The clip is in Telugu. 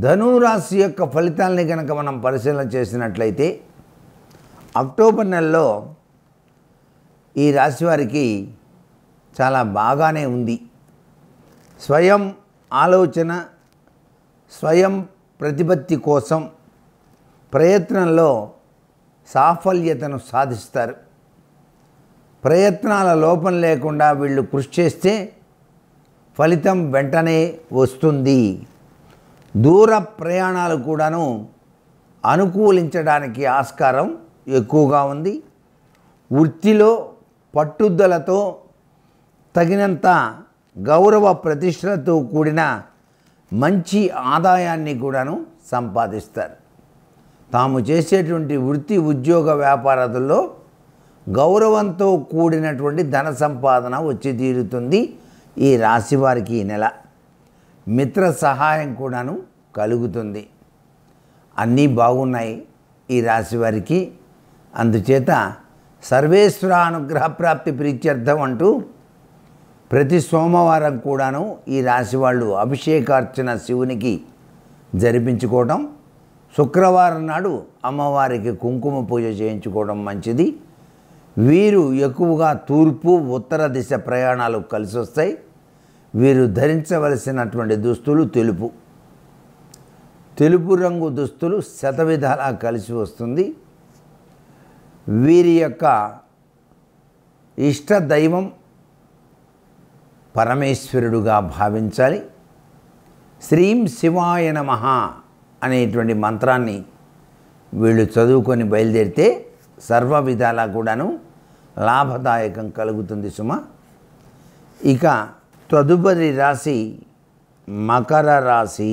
ధనురాశి యొక్క ఫలితాలని కనుక మనం పరిశీలన చేసినట్లయితే అక్టోబర్ నెలలో ఈ రాశి వారికి చాలా బాగానే ఉంది. స్వయం ఆలోచన, స్వయం ప్రతిపత్తి కోసం ప్రయత్నంలో సాఫల్యతను సాధిస్తారు. ప్రయత్నాల లోపం లేకుండా వీళ్ళు కృషి చేస్తే ఫలితం వెంటనే వస్తుంది. దూర ప్రయాణాలు కూడాను అనుకూలించడానికి ఆస్కారం ఎక్కువగా ఉంది. వృత్తిలో పట్టుదలతో తగినంత గౌరవ ప్రతిష్టలతో కూడిన మంచి ఆదాయాన్ని కూడాను సంపాదిస్తారు. తాము చేసేటువంటి వృత్తి ఉద్యోగ వ్యాపారాలలో గౌరవంతో కూడినటువంటి ధన సంపాదన వచ్చి తీరుతుంది ఈ రాశి వారికి ఈ నెల. మిత్ర సహాయం కూడాను కలుగుతుంది. అన్నీ బాగున్నాయి ఈ రాశి వారికి. అందుచేత సర్వేశ్వర అనుగ్రహ ప్రాప్తి ప్రీత్యర్థం అంటూ ప్రతి సోమవారం కూడాను ఈ రాశి వాళ్ళు అభిషేకార్చన శివునికి జరిపించుకోవడం, శుక్రవారం నాడు అమ్మవారికి కుంకుమ పూజ చేయించుకోవడం మంచిది. వీరు ఎక్కువగా తూర్పు ఉత్తర దిశ ప్రయాణాలు కలిసి వస్తాయి. వీరు ధరించవలసినటువంటి దుస్తులు తెలుపు రంగు దుస్తులు శతవిధాలా కలిసి వస్తుంది. వీరి యొక్క ఇష్ట దైవం పరమేశ్వరుడుగా భావించాలి. శ్రీం శివాయ నమః అనేటువంటి మంత్రాన్ని వీళ్ళు చదువుకొని బయలుదేరితే సర్వ విధాలా కూడాను లాభదాయకం కలుగుతుంది సుమ. ఇక తదుపరి రాశి మకర రాశి.